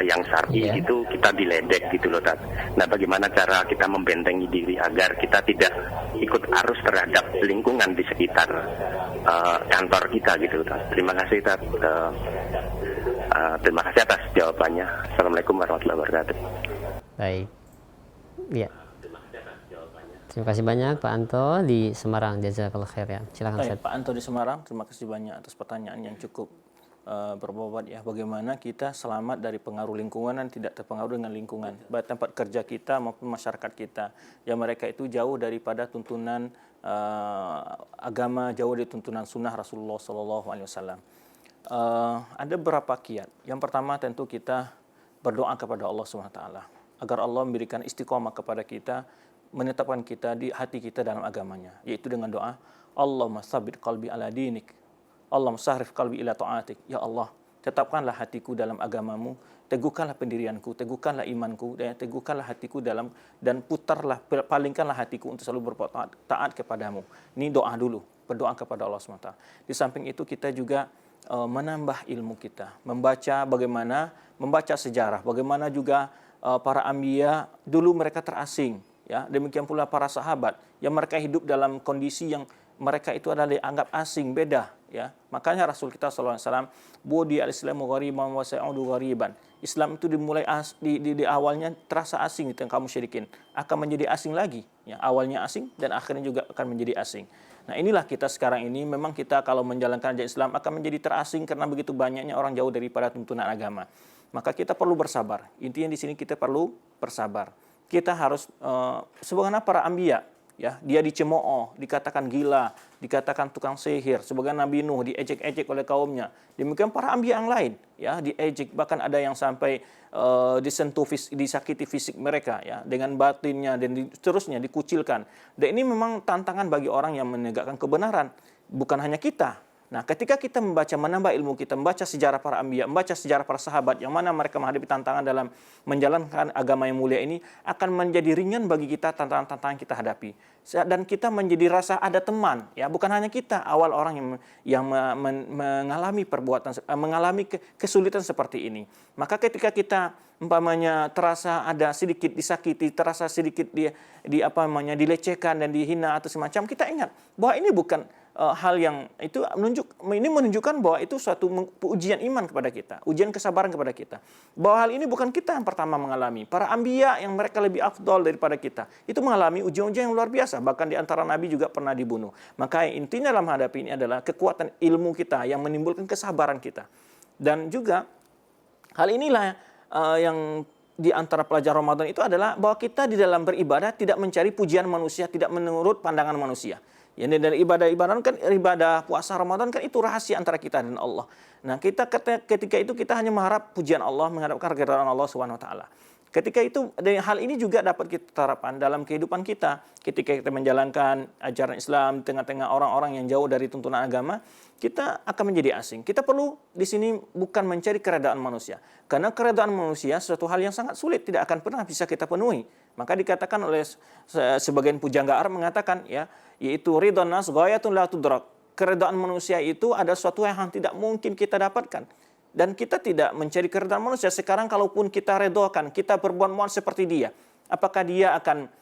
Speaker 3: yang syar'i itu kita diledek gitu loh Ustaz. Nah, bagaimana cara kita membentengi diri agar kita tidak ikut arus terhadap lingkungan di sekitar kantor kita gitu Ustaz. Terima kasih Ustaz. Terima kasih atas jawabannya. Assalamualaikum warahmatullahi wabarakatuh.
Speaker 2: Baik. Ya. Terima kasih banyak Pak Anto di Semarang. Jazakallah khair ya. Silakan Ustaz.
Speaker 1: Pak Anto di Semarang, terima kasih banyak atas pertanyaan yang cukup berbobot ya. Bagaimana kita selamat dari pengaruh lingkungan dan tidak terpengaruh dengan lingkungan, baik tempat kerja kita maupun masyarakat kita. Yang mereka itu jauh daripada tuntunan agama, jauh dari tuntunan sunnah Rasulullah SAW. Ada beberapa kiat. Yang pertama tentu kita berdoa kepada Allah SWT agar Allah memberikan istiqomah kepada kita, menetapkan kita di hati kita dalam agamanya, yaitu dengan doa Allahumma tsabbit qalbi ala dinik, Allahumma sahrif qalbi ila ta'atik. Ya Allah, tetapkanlah hatiku dalam agamamu, teguhkanlah pendirianku, teguhkanlah imanku, dan teguhkanlah hatiku dalam, dan putarlah, palingkanlah hatiku untuk selalu berbuat taat kepadamu. Ini doa dulu, berdoa kepada Allah SWT. Di samping itu kita juga menambah ilmu kita, membaca sejarah, bagaimana juga para anbiya dulu mereka terasing, ya. Demikian pula para sahabat yang mereka hidup dalam kondisi yang mereka itu adalah dianggap asing, beda, ya. Makanya Rasul kita SAW, "Budi al-Islamu ghariban wa sa'udu ghariban." Islam itu dimulai di awalnya terasa asing di tengah kaum musyrikin, akan menjadi asing lagi, ya. Awalnya asing dan akhirnya juga akan menjadi asing. Nah, inilah kita sekarang ini, memang kita kalau menjalankan ajaran Islam akan menjadi terasing karena begitu banyaknya orang jauh daripada tuntunan agama. Maka kita perlu bersabar. Intinya di sini kita perlu bersabar. Kita harus sebagaimana para anbiya, ya, dia dicemooh, dikatakan gila, dikatakan tukang sihir, sebagaimana Nabi Nuh diejek-ejek oleh kaumnya. Demikian para anbiya yang lain, ya, diejek, bahkan ada yang sampai disentuh, disakiti fisik mereka, ya, dengan batinnya dan seterusnya dikucilkan. Dan ini memang tantangan bagi orang yang menegakkan kebenaran, bukan hanya kita. Nah, ketika kita menambah ilmu kita, membaca sejarah para anbiya, membaca sejarah para sahabat, yang mana mereka menghadapi tantangan dalam menjalankan agama yang mulia ini, akan menjadi ringan bagi kita tantangan-tantangan kita hadapi. Dan kita menjadi rasa ada teman, ya, bukan hanya kita, awal orang yang mengalami mengalami kesulitan seperti ini. Maka ketika kita umpamanya terasa ada sedikit disakiti, terasa sedikit dilecehkan dan dihina atau semacam, kita ingat bahwa ini bukan hal yang itu menunjukkan bahwa itu suatu ujian iman kepada kita, ujian kesabaran kepada kita. Bahwa hal ini bukan kita yang pertama mengalami. Para anbiya yang mereka lebih afdol daripada kita, itu mengalami ujian-ujian yang luar biasa. Bahkan di antara nabi juga pernah dibunuh. Maka intinya dalam menghadapi ini adalah kekuatan ilmu kita yang menimbulkan kesabaran kita. Dan juga hal inilah yang di antara pelajaran Ramadan itu adalah bahwa kita di dalam beribadah tidak mencari pujian manusia, tidak menurut pandangan manusia. Yang dari ibadah puasa Ramadan kan itu rahasia antara kita dan Allah. Nah, kita ketika itu kita hanya mengharap pujian Allah, mengharapkan keridhaan Allah Subhanahu wa taala. Ketika itu, dan hal ini juga dapat kita terapkan dalam kehidupan kita. Ketika kita menjalankan ajaran Islam di tengah-tengah orang-orang yang jauh dari tuntunan agama, kita akan menjadi asing. Kita perlu di sini bukan mencari keredaan manusia. Karena keredaan manusia sesuatu hal yang sangat sulit, tidak akan pernah bisa kita penuhi. Maka dikatakan oleh sebagian pujangga Arab mengatakan, ya, yaitu ridhon nas ghayatun la tudrak. keredaan manusia itu ada sesuatu yang tidak mungkin kita dapatkan. Dan kita tidak mencari keredaan manusia. Sekarang kalaupun kita redokan, kita berbuat muat seperti dia, apakah dia akan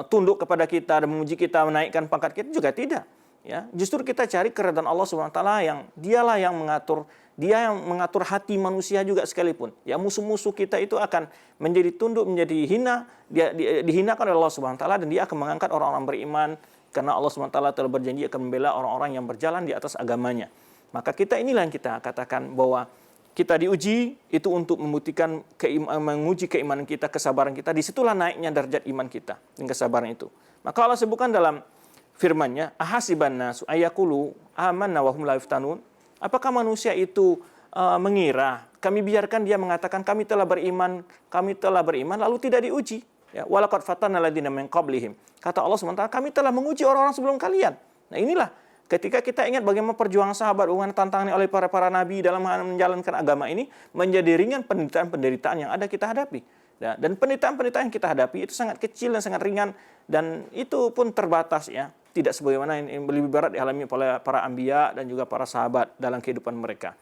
Speaker 1: tunduk kepada kita dan memuji kita, menaikkan pangkat kita? Juga tidak. Ya, justru kita cari keredaan Allah Subhanahu wa taala, yang dialah yang mengatur, dia yang mengatur hati manusia juga sekalipun. Ya, musuh-musuh kita itu akan menjadi tunduk, menjadi hina, dia dihinakan oleh Allah Subhanahu wa taala, dan dia akan mengangkat orang-orang beriman karena Allah Subhanahu wa taala telah berjanji akan membela orang-orang yang berjalan di atas agamanya. Maka kita inilah yang kita katakan bahwa kita diuji itu untuk membuktikan menguji keimanan kita, kesabaran kita. Disitulah naiknya derajat iman kita dengan kesabaran itu. Maka Allah sebutkan dalam firman-Nya, ahasiban nasu ayaqulu amanna wa hum la yuftanun. Apakah manusia itu mengira kami biarkan dia mengatakan kami telah beriman lalu tidak diuji? Ya, walaqad fatanna alladziina min qablihim. Kata Allah SWT, kami telah menguji orang-orang sebelum kalian. Nah, inilah ketika kita ingat bagaimana perjuangan sahabat, bagaimana tantangan oleh para nabi dalam menjalankan agama ini, menjadi ringan penderitaan yang ada kita hadapi. Dan penderitaan yang kita hadapi itu sangat kecil dan sangat ringan, dan itu pun terbatas, ya. Tidak sebagaimana yang lebih berat dialami oleh para anbiya dan juga para sahabat dalam kehidupan mereka.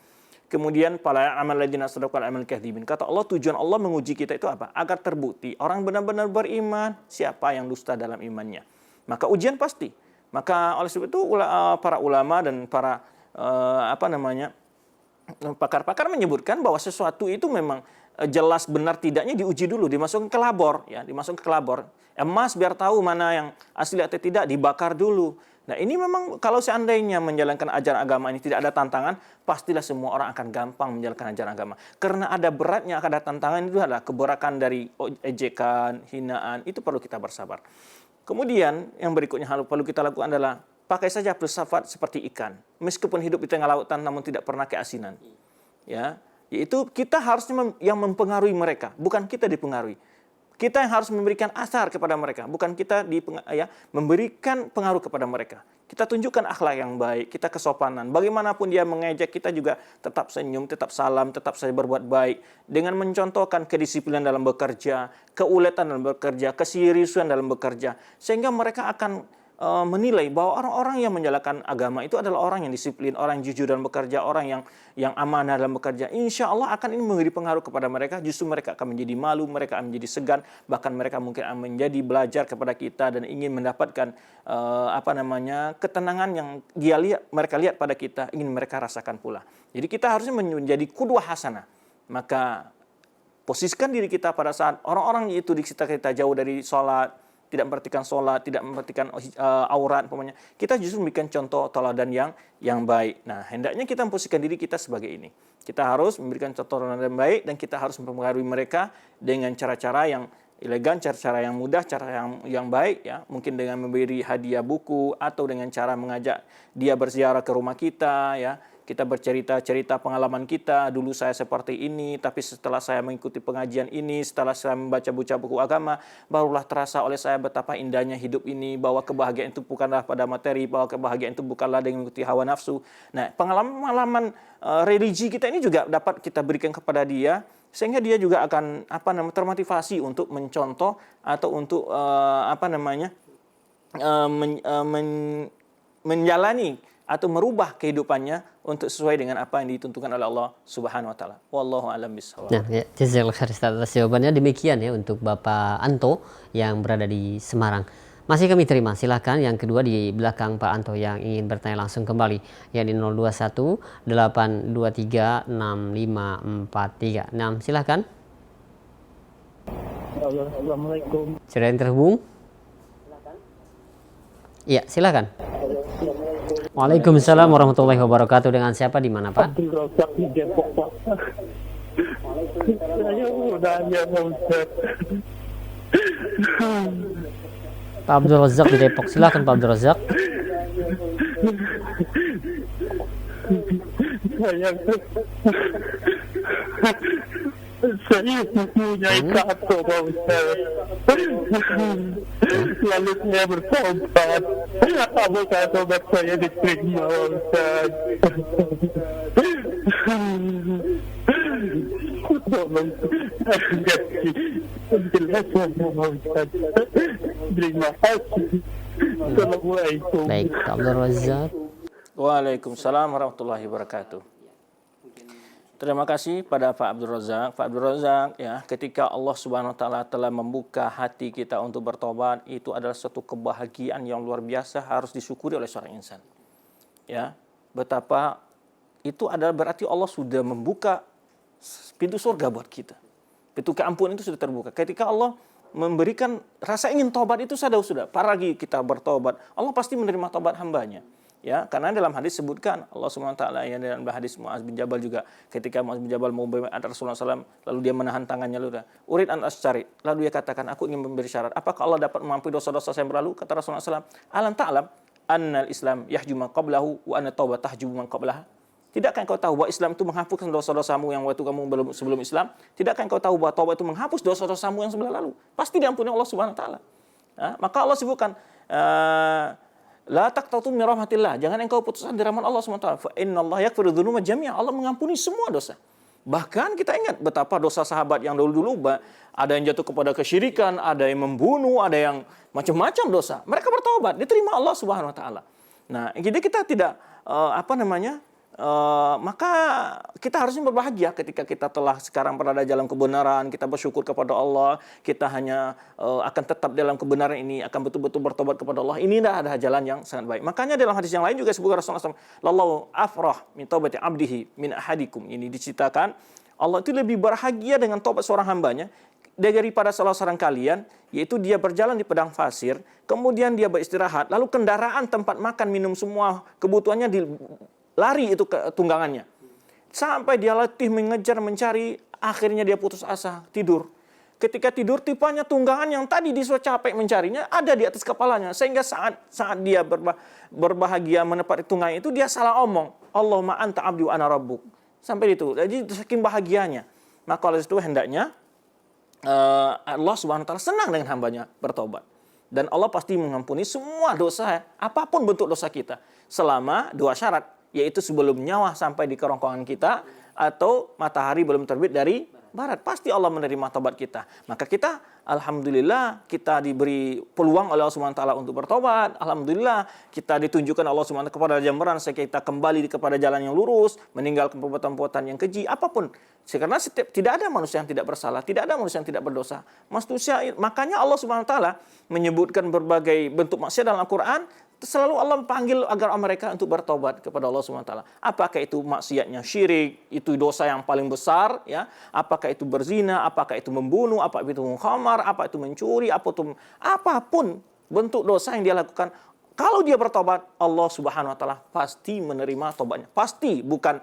Speaker 1: Kemudian pala amal ladzina sadaqal amal kadhibin. Kata Allah, tujuan Allah menguji kita itu apa? Agar terbukti orang benar-benar beriman, siapa yang dusta dalam imannya. Maka ujian pasti. Maka oleh sebab itu para ulama dan para pakar-pakar menyebutkan bahwa sesuatu itu memang jelas benar tidaknya diuji dulu, dimasukkan ke labor, ya, dimasukkan ke labor. Emas biar tahu mana yang asli atau tidak, dibakar dulu. Nah, ini memang kalau seandainya menjalankan ajaran agama ini tidak ada tantangan, pastilah semua orang akan gampang menjalankan ajaran agama. Karena ada beratnya, akan ada tantangan, itu adalah keberakan dari ejekan, hinaan, itu perlu kita bersabar. Kemudian yang berikutnya perlu kita lakukan adalah pakai saja filsafat seperti ikan. Meskipun hidup di tengah lautan namun tidak pernah keasinan. Ya, yaitu kita harusnya yang mempengaruhi mereka, bukan kita dipengaruhi. Kita yang harus memberikan asar kepada mereka, bukan kita memberikan pengaruh kepada mereka. Kita tunjukkan akhlak yang baik, kita kesopanan. Bagaimanapun dia mengejek, kita juga tetap senyum, tetap salam, tetap saja berbuat baik. Dengan mencontohkan kedisiplinan dalam bekerja, keuletan dalam bekerja, keseriusan dalam bekerja. Sehingga mereka akan menilai bahwa orang-orang yang menjalankan agama itu adalah orang yang disiplin, orang yang jujur dalam bekerja, orang yang amanah dalam bekerja. Insya Allah akan ini memberi pengaruh kepada mereka. Justru mereka akan menjadi malu, mereka akan menjadi segan, bahkan mereka mungkin akan menjadi belajar kepada kita dan ingin mendapatkan ketenangan yang mereka lihat pada kita, ingin mereka rasakan pula. Jadi kita harusnya menjadi qudwah hasanah. Maka posisikan diri kita pada saat orang-orang itu di sekitar kita jauh dari sholat, tidak memperhatikan sholat, tidak memperhatikan aurat, umpamanya. Kita justru memberikan contoh teladan yang baik. Nah, hendaknya kita memposisikan diri kita sebagai ini. Kita harus memberikan contoh teladan yang baik, dan kita harus mempengaruhi mereka dengan cara-cara yang elegan, cara-cara yang mudah, cara yang baik, ya. Mungkin dengan memberi hadiah buku, atau dengan cara mengajak dia berziarah ke rumah kita, ya. Kita bercerita-cerita pengalaman kita, dulu saya seperti ini, tapi setelah saya mengikuti pengajian ini, setelah saya membaca buku agama, barulah terasa oleh saya betapa indahnya hidup ini, bahwa kebahagiaan itu bukanlah pada materi, bahwa kebahagiaan itu bukanlah dengan mengikuti hawa nafsu. Nah, pengalaman religi kita ini juga dapat kita berikan kepada dia, sehingga dia juga akan termotivasi untuk mencontoh atau untuk menjalani atau merubah kehidupannya untuk sesuai dengan apa yang ditentukan oleh Allah Subhanahu wa taala. Wallahu a'lam bishawab.
Speaker 2: Nah, ya, jazakallahu khair Ustaz atas jawabannya. Demikian ya untuk Bapak Anto yang berada di Semarang. Masih kami terima, silakan yang kedua di belakang Pak Anto yang ingin bertanya langsung kembali, ya di 021 823 6543. Nah, silakan.
Speaker 4: Assalamualaikum.
Speaker 2: Sudah yang terhubung? Iya, silakan. Waalaikumsalam warahmatullahi wabarakatuh. Dengan siapa, di mana Pak?
Speaker 4: Abdul Razak di Depok, Pak. Saya udah nanya Ustaz.
Speaker 2: Pak Abdul Razak di Depok. Silakan Pak Abdul Razak.
Speaker 4: Saya mempunyai tato, Pak Ustaz. Lalu saya bertobat. Apakah tobat saya diterima, Pak Ustaz? Tolong kasih penjelasan, Pak Ustaz. Terima kasih. Assalamualaikum.
Speaker 2: Baik, Pak Abdul Razak.
Speaker 1: Waalaikumsalam warahmatullahi wabarakatuh. Terima kasih pada Pak Abdul Razak. Pak Abdul Razak, ya, ketika Allah Subhanahu wa taala telah membuka hati kita untuk bertobat, itu adalah suatu kebahagiaan yang luar biasa, harus disyukuri oleh seorang insan. Ya, betapa itu adalah berarti Allah sudah membuka pintu surga buat kita. Pintu keampunan itu sudah terbuka. Ketika Allah memberikan rasa ingin tobat itu sudah apalagi kita bertobat, Allah pasti menerima tobat hambanya. Ya, karena dalam hadis sebutkan Allah Subhanahu wa taala, ya, dalam hadis Muaz bin Jabal juga, ketika Muaz bin Jabal mau baiat Rasulullah SAW, lalu dia menahan tangannya, urid an ascari, lalu dia katakan, aku ingin memberi syarat, apakah Allah dapat mengampuni dosa-dosa saya yang berlalu? Kata Rasulullah SAW, alam ta'lam annal Islam yahjumu man qablahu wa anna taubat tahjumu man qablaha. Tidakkah engkau tahu bahwa Islam itu menghapuskan dosa-dosamu yang waktu kamu sebelum Islam? Tidakkah engkau tahu bahwa taubat itu menghapus dosa-dosamu yang sebelum lalu? Pasti diampuni Allah Subhanahu wa taala. Maka Allah sebutkan, la taqnatu min rahmatillah, jangan engkau putus asa dari rahmat Allah Subhanahu wa taala. Fa innallaha yaghfiru dzunuba jami'a, Allah mengampuni semua dosa. Bahkan kita ingat betapa dosa sahabat yang dulu-dulu, ada yang jatuh kepada kesyirikan, ada yang membunuh, ada yang macam-macam dosa. Mereka bertobat, diterima Allah Subhanahu wa taala. Nah, jadi kita tidak maka kita harusnya berbahagia ketika kita telah sekarang berada dalam kebenaran, kita bersyukur kepada Allah, kita hanya akan tetap dalam kebenaran ini, akan betul-betul bertobat kepada Allah. Ini adalah jalan yang sangat baik. Makanya dalam hadis yang lain juga sebutkan Rasulullah SAW, lallahu afrah min taubati abdihi min ahadikum. Ini diceritakan Allah itu lebih bahagia dengan tobat seorang hambanya daripada salah seorang kalian, yaitu dia berjalan di padang pasir, kemudian dia beristirahat, lalu kendaraan, tempat makan, minum, semua kebutuhannya lari itu ke tunggangannya. Sampai dia letih mengejar, mencari, akhirnya dia putus asa, tidur. Ketika tidur, tipanya tunggangan yang tadi dia sudah capek mencarinya, ada di atas kepalanya. Sehingga saat dia berbahagia menepati tunggangan itu, dia salah omong. Allahumma anta abdi wa ana rabbuk. Sampai itu. Jadi saking bahagianya. Maka oleh itu hendaknya Allah Subhanahu wa taala senang dengan hambanya bertobat. Dan Allah pasti mengampuni semua dosa, apapun bentuk dosa kita. Selama dua syarat, yaitu sebelum nyawa sampai di kerongkongan kita atau matahari belum terbit dari barat. Pasti Allah menerima tobat kita. Maka kita, alhamdulillah, kita diberi peluang oleh Allah Subhanahu wa taala untuk bertobat. Alhamdulillah, kita ditunjukkan Allah Subhanahu wa taala kepada jalan sehingga kita kembali kepada jalan yang lurus, meninggalkan perbuatan-perbuatan yang keji, apapun. Karena tidak ada manusia yang tidak bersalah, tidak ada manusia yang tidak berdosa. Makanya Allah Subhanahu wa taala menyebutkan berbagai bentuk maksiat dalam Al-Qur'an. Selalu Allah panggil agar mereka untuk bertobat kepada Allah Subhanahu wa taala. Apakah itu maksiatnya syirik, itu dosa yang paling besar, ya? Apakah itu berzina, apakah itu membunuh, apakah itu mengkhamar, apa itu mencuri, apapun bentuk dosa yang dia lakukan, kalau dia bertobat, Allah Subhanahu wa taala pasti menerima tobatnya. Pasti, bukan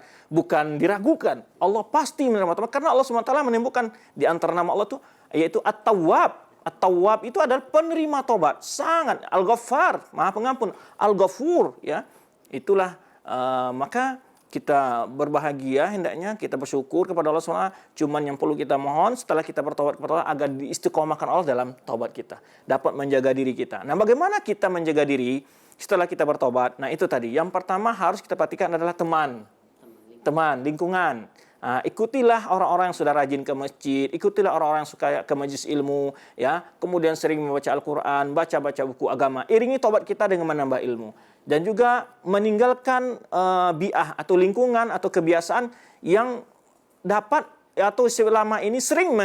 Speaker 1: diragukan. Allah pasti menerima tobat karena Allah Subhanahu wa taala menyebutkan di antara nama Allah itu yaitu At-Tawwab. At-Tawwab itu adalah penerima tobat, sangat Al-Ghaffar, Maha Pengampun, Al-Ghafur, ya. Itulah maka kita berbahagia, hendaknya kita bersyukur kepada Allah SWT. Cuman yang perlu kita mohon setelah kita bertobat kepada Allah agar diistiqomahkan Allah dalam tobat kita, dapat menjaga diri kita. Nah, bagaimana kita menjaga diri setelah kita bertobat? Nah, itu tadi. Yang pertama harus kita perhatikan adalah teman, lingkungan. Ikutilah orang-orang yang sudah rajin ke masjid, ikutilah orang-orang yang suka ke majelis ilmu, ya. Kemudian sering membaca Al-Quran, baca buku agama. Iringi tobat kita dengan menambah ilmu. Dan juga meninggalkan bi'ah atau lingkungan atau kebiasaan yang dapat atau selama ini sering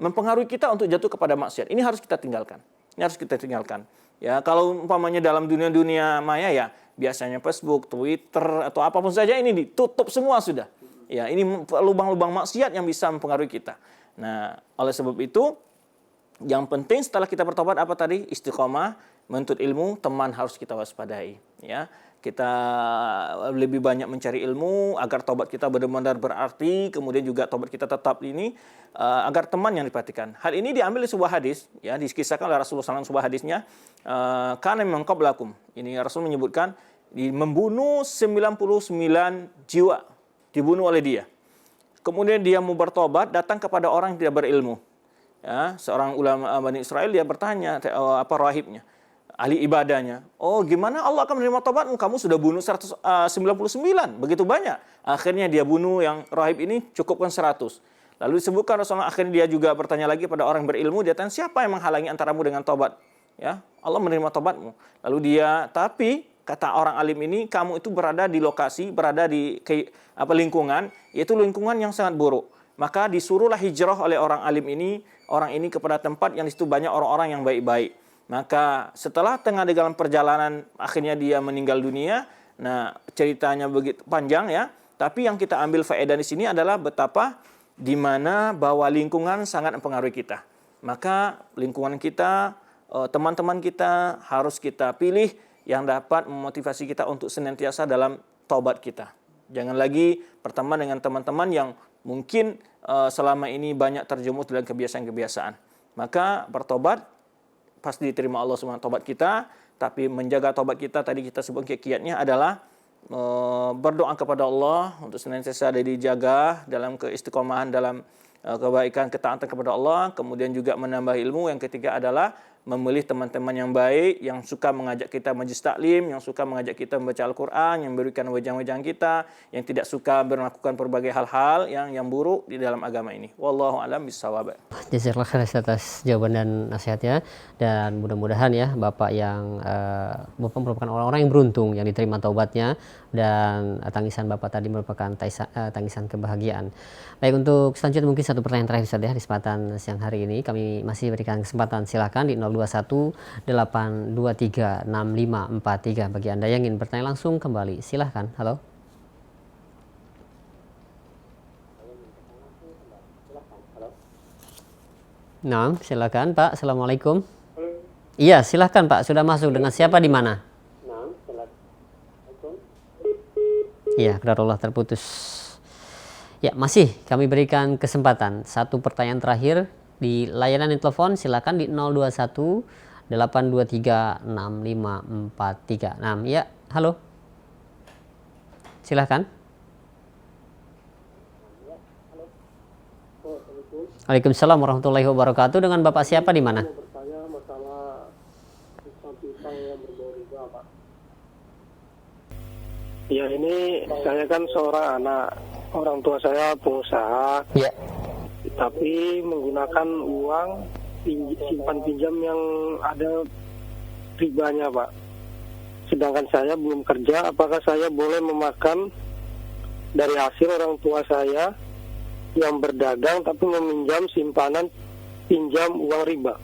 Speaker 1: mempengaruhi kita untuk jatuh kepada maksiat. Ini harus kita tinggalkan. Ya, kalau umpamanya dalam dunia maya, ya biasanya Facebook, Twitter atau apapun saja ini ditutup semua sudah. Ya, ini lubang-lubang maksiat yang bisa mempengaruhi kita. Nah, oleh sebab itu yang penting setelah kita bertobat apa tadi? Istiqomah, menuntut ilmu, teman harus kita waspadai, ya. Kita lebih banyak mencari ilmu agar tobat kita benar-benar berarti, kemudian juga tobat kita tetap ini agar teman yang diperhatikan. Hal ini diambil dari sebuah hadis, ya, dikisahkan oleh Rasulullah SAW sebuah hadisnya, kana min qablakum. Ini Rasul menyebutkan membunuh 99 jiwa dibunuh oleh dia. Kemudian dia mau bertobat, datang kepada orang yang tidak berilmu. Ya, seorang ulama Bani Israel, dia bertanya rahibnya, ahli ibadahnya, oh gimana Allah akan menerima tobatmu? Kamu sudah bunuh 199, begitu banyak. Akhirnya dia bunuh yang rahib ini, cukupkan 100. Lalu disebutkan Rasulullah, akhirnya dia juga bertanya lagi pada orang berilmu, dia tanya, siapa yang menghalangi antaramu dengan tobat? Ya, Allah menerima tobatmu. Lalu dia, tapi kata orang alim ini, kamu itu berada di lokasi, berada di lingkungan, yaitu lingkungan yang sangat buruk. Maka disuruhlah hijrah oleh orang alim ini, orang ini kepada tempat yang di situ banyak orang-orang yang baik-baik. Maka setelah tengah di dalam perjalanan, akhirnya dia meninggal dunia. Nah, ceritanya begitu panjang ya. Tapi yang kita ambil faedah di sini adalah betapa di mana bahwa lingkungan sangat mempengaruhi kita. Maka lingkungan kita, teman-teman kita harus kita pilih yang dapat memotivasi kita untuk senantiasa dalam taubat kita. Jangan lagi berteman dengan teman-teman yang mungkin selama ini banyak terjerumus dalam kebiasaan-kebiasaan. Maka bertobat, pasti diterima Allah SWT taubat kita, tapi menjaga taubat kita, tadi kita sebut kiat-kiatnya adalah berdoa kepada Allah untuk senantiasa dijaga dalam keistiqomahan dalam kebaikan, ketaatan kepada Allah, kemudian juga menambah ilmu. Yang ketiga adalah memilih teman-teman yang baik, yang suka mengajak kita majlis taklim, yang suka mengajak kita membaca Al-Quran, yang memberikan wajah-wajah kita, yang tidak suka melakukan berbagai hal-hal yang buruk di dalam agama ini. Wallahu a'lam bishawab.
Speaker 2: Jazakallah khair atas jawaban dan nasihatnya, dan mudah-mudahan ya Bapak yang Bapak merupakan orang-orang yang beruntung yang diterima taubatnya, dan tangisan Bapak tadi merupakan tangisan kebahagiaan. Baik, untuk selanjutnya mungkin satu pertanyaan terakhir Ustaz ya di kesempatan siang hari ini. Kami masih berikan kesempatan, silakan di 021 823 6543 bagi Anda yang ingin bertanya langsung kembali. Silahkan. Halo. Nah, silakan Pak. Assalamualaikum. Iya, silahkan Pak. Sudah masuk. Dengan siapa di mana? Iya, qadarullah terputus. Ya, masih kami berikan kesempatan. Satu pertanyaan terakhir di layanan telepon, silakan di 021 823 6543. Nah, ya, halo. Silakan. Waalaikumsalam warahmatullahi wabarakatuh. Dengan Bapak siapa di mana?
Speaker 4: Bertanya masalah pisang yang berbau riba, Pak. Ya, ini saya kan seorang anak, orang tua saya pengusaha.
Speaker 2: Ya.
Speaker 4: Tapi menggunakan uang simpan pinjam yang ada ribanya, Pak. Sedangkan saya belum kerja, apakah saya boleh memakan dari hasil orang tua saya yang berdagang tapi meminjam simpanan pinjam uang riba?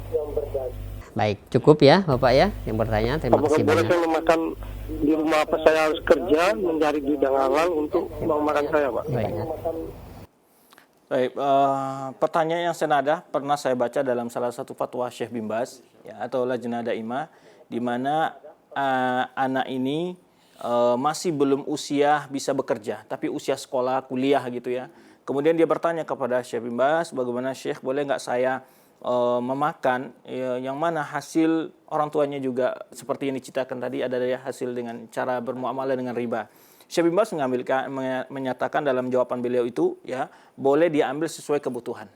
Speaker 4: Yang berdagang.
Speaker 2: Baik, cukup ya Bapak ya yang bertanya. Terima
Speaker 4: Apakah
Speaker 2: kasih
Speaker 4: boleh
Speaker 2: banyak.
Speaker 4: saya memakan di rumah, apa saya harus kerja mencari duit yang halal untuk uang makan saya, Pak?
Speaker 2: Baik.
Speaker 1: Baik, pertanyaan yang senada pernah saya baca dalam salah satu fatwa Syekh bin Baz ya, atau Lajnah Daimah, di mana anak ini masih belum usia bisa bekerja, tapi usia sekolah, kuliah gitu ya. Kemudian dia bertanya kepada Syekh bin Baz, bagaimana Syekh, boleh nggak saya memakan yang mana hasil orang tuanya juga seperti yang diceritakan tadi, ada dari hasil dengan cara bermuamalah dengan riba. Syekh bin Baz menyatakan dalam jawaban beliau itu ya, boleh diambil sesuai kebutuhan.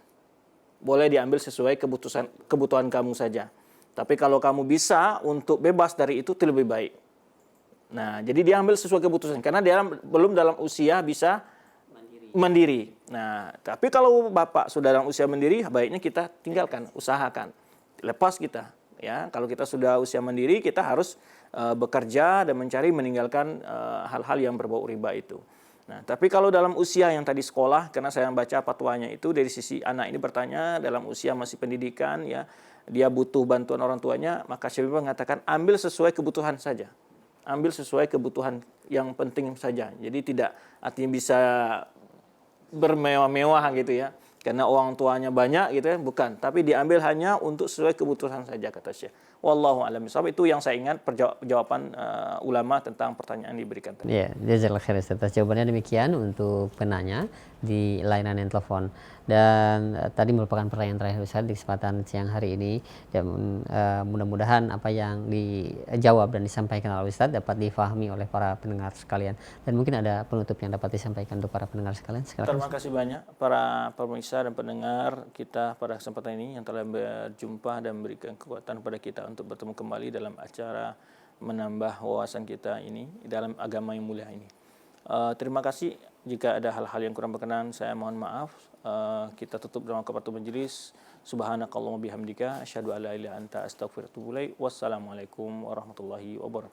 Speaker 1: Boleh diambil sesuai kebutuhan kamu saja. Tapi kalau kamu bisa untuk bebas dari itu lebih baik. Nah, jadi diambil sesuai keputusan karena dia belum dalam usia bisa mandiri. Nah, tapi kalau Bapak sudah dalam usia mandiri, baiknya kita tinggalkan, usahakan. Lepas kita, ya. Kalau kita sudah usia mandiri, kita harus bekerja dan mencari meninggalkan hal-hal yang berbau riba itu. Nah, tapi kalau dalam usia yang tadi sekolah, karena saya baca fatwanya itu dari sisi anak ini bertanya dalam usia masih pendidikan, ya, dia butuh bantuan orang tuanya, maka Syekh mengatakan ambil sesuai kebutuhan saja. Ambil sesuai kebutuhan yang penting saja. Jadi tidak artinya bisa bermewah-mewah gitu ya, karena orang tuanya banyak gitu ya, bukan, tapi diambil hanya untuk sesuai kebutuhan saja kata Syekh. Wallahu a'lam bishawab. Itu yang saya ingat jawaban ulama tentang pertanyaan yang diberikan tadi.
Speaker 2: Ya, jazakallahu khairan atas jawabannya. Demikian untuk penanya di layanan telepon. Dan tadi merupakan pertanyaan terakhir Ustaz di kesempatan siang hari ini. Dan mudah-mudahan apa yang dijawab dan disampaikan oleh Ustaz dapat difahami oleh para pendengar sekalian. Dan mungkin ada penutup yang dapat disampaikan untuk para pendengar sekalian. Silakan.
Speaker 1: Terima kasih banyak para pemirsa dan pendengar kita pada kesempatan ini yang telah berjumpa dan memberikan kekuatan kepada kita untuk bertemu kembali dalam acara menambah wawasan kita ini dalam agama yang mulia ini. Terima kasih. Jika ada hal-hal yang kurang berkenan, saya mohon maaf. Kita tutup dalam kafaratul majelis. Subhanakallahumma bihamdika asyhadu an la ilaha illa anta astaghfiruka wa atubu ilaik. Wassalamualaikum warahmatullahi wabarakatuh.